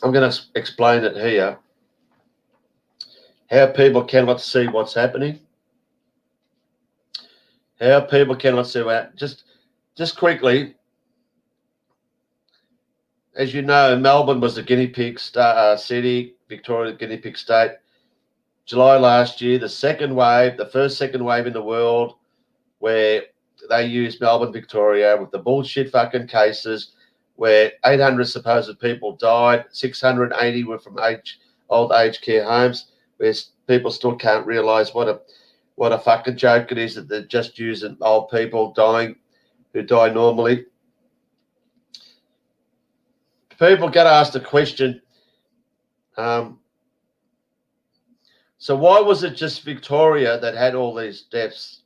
I'm going to explain it here. How people cannot see what's happening. How people cannot see what. Just quickly, as you know, Melbourne was the guinea pig city, Victoria the guinea pig state. July last year, the first second wave in the world, where they used Melbourne, Victoria, with the bullshit fucking cases, where 800 supposed people died, 680 were from old aged care homes, where people still can't realise what a fucking joke it is that they're just using old people dying who die normally. People get asked a question. So why was it just Victoria that had all these deaths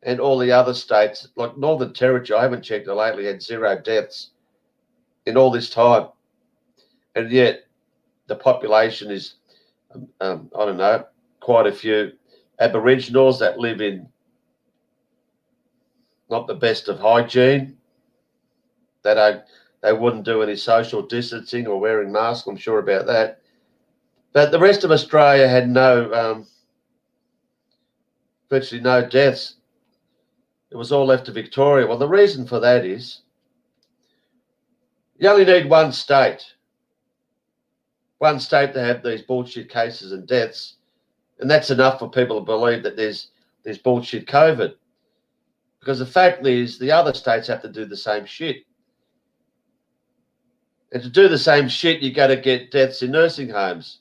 and all the other states, like Northern Territory, I haven't checked it lately, had 0 deaths in all this time. And yet the population is, I don't know, quite a few Aboriginals that live in not the best of hygiene. They wouldn't do any social distancing or wearing masks, I'm sure about that. But the rest of Australia had virtually no deaths. It was all left to Victoria. Well, the reason for that is you only need one state to have these bullshit cases and deaths, and that's enough for people to believe that there's bullshit COVID. Because the fact is, the other states have to do the same shit. And to do the same shit, you got to get deaths in nursing homes.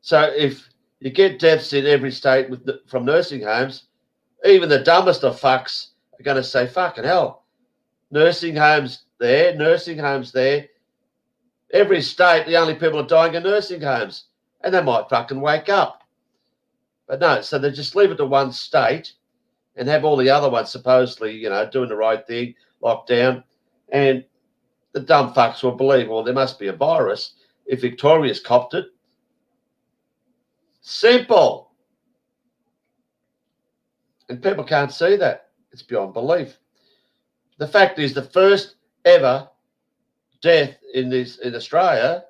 So if you get deaths in every state from nursing homes, even the dumbest of fucks are going to say, fucking hell, nursing homes there. Every state, the only people are dying in nursing homes. And they might fucking wake up. But no, so they just leave it to one state and have all the other ones supposedly, doing the right thing, lockdown. And the dumb fucks will believe, well, there must be a virus if Victoria's copped it. Simple. And people can't see that. It's beyond belief. The fact is, the first ever death in Australia,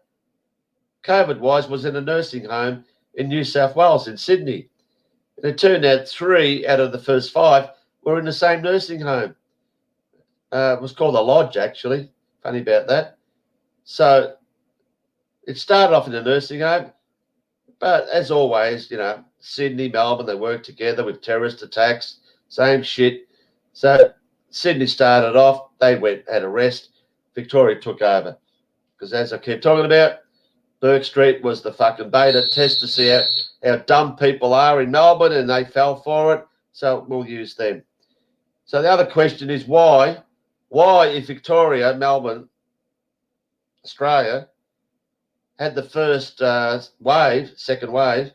COVID-wise, was in a nursing home in New South Wales, in Sydney. And it turned out 3 out of the first 5 were in the same nursing home. It was called the Lodge, actually. Funny about that. So it started off in a nursing home, but as always, Sydney, Melbourne, they work together with terrorist attacks, same shit. So Sydney started off, they had a rest, Victoria took over. Because as I keep talking about, Bourke Street was the fucking beta test to see how dumb people are in Melbourne, and they fell for it, so we'll use them. So the other question is why if Victoria, Melbourne, Australia, had the first second wave,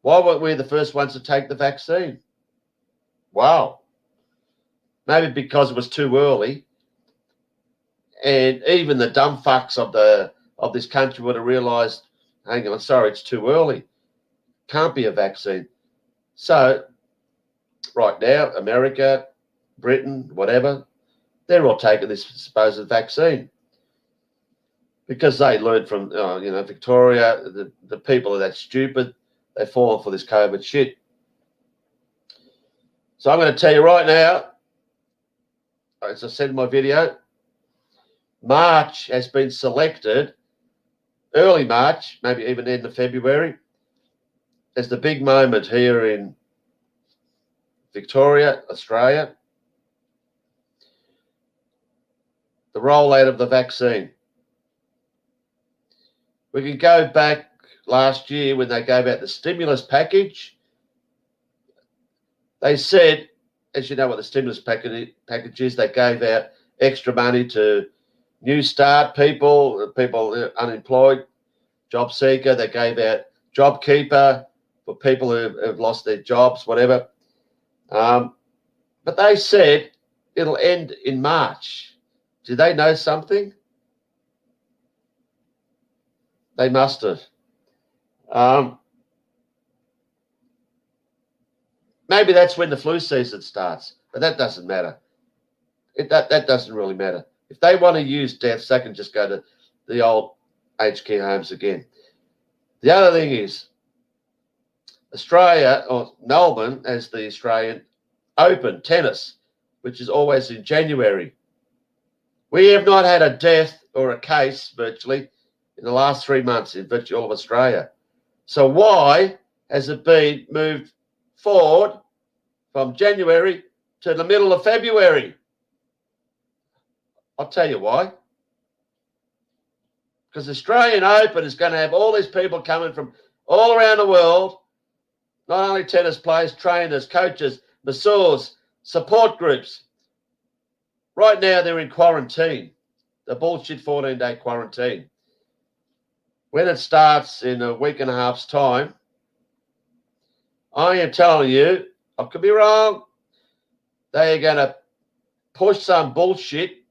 why weren't we the first ones to take the vaccine? Wow. Maybe because it was too early, and even the dumb fucks of this country would have realised, hang on, sorry, it's too early. Can't be a vaccine. So right now, America, Britain, whatever, they're all taking this supposed vaccine because they learned from, Victoria, the people are that stupid. They fall for this COVID shit. So I'm going to tell you right now, as I said in my video, March has been selected, early March, maybe even end of February, as the big moment here in Victoria, Australia, the rollout of the vaccine. We can go back last year when they gave out the stimulus package. They said, as you know what the stimulus package is, they gave out extra money to New Start people unemployed, job seeker. They gave out JobKeeper for people who have lost their jobs, whatever. But they said it'll end in March. Did they know something? They must have. Maybe that's when the flu season starts, but that doesn't matter. That doesn't really matter. If they want to use deaths, they can just go to the old aged care homes again. The other thing is Australia, or Melbourne, has the Australian Open tennis, which is always in January. We have not had a death or a case virtually in the last 3 months in virtually all of Australia. So why has it been moved forward from January to the middle of February? I'll tell you why. Because the Australian Open is going to have all these people coming from all around the world, not only tennis players, trainers, coaches, masseurs, support groups. Right now they're in quarantine, the bullshit 14-day quarantine. When it starts in a week and a half's time, I am telling you, I could be wrong, they are going to push some bullshit.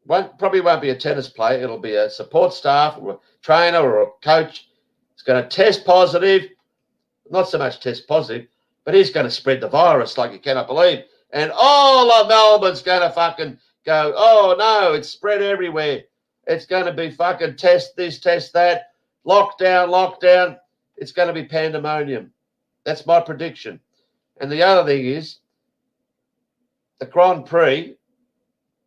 Probably won't be a tennis player. It'll be a support staff or a trainer or a coach. It's going to test positive. Not so much test positive, but he's going to spread the virus like you cannot believe. And all of Melbourne's going to fucking go, oh, no, it's spread everywhere. It's going to be fucking test this, test that, lockdown. It's going to be pandemonium. That's my prediction. And the other thing is the Grand Prix,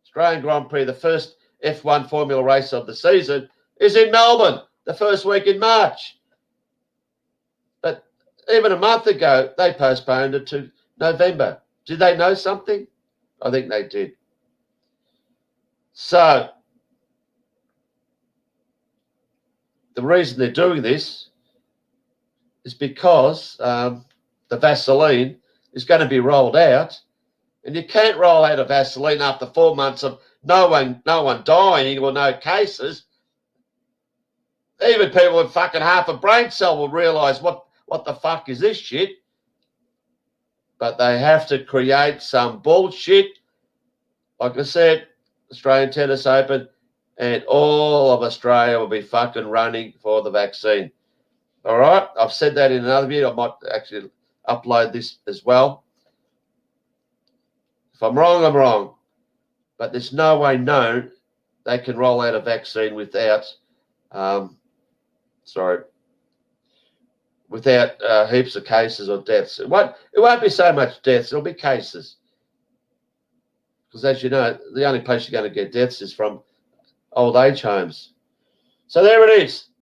Australian Grand Prix, the first F1 Formula race of the season, is in Melbourne the first week in March. But even a month ago, they postponed it to November. Did they know something? I think they did. So the reason they're doing this is because the Vaseline is going to be rolled out, and you can't roll out a Vaseline after 4 months of no one dying or no cases. Even people with fucking half a brain cell will realise what the fuck is this shit. But they have to create some bullshit. Like I said, Australian Tennis Open, and all of Australia will be fucking running for the vaccine. All right? I've said that in another video. I might actually upload this as well. If I'm wrong, I'm wrong. But there's no way known they can roll out a vaccine without, without heaps of cases or deaths. It won't be so much deaths. It'll be cases. Because as you know, the only place you're going to get deaths is from old age homes. So there it is.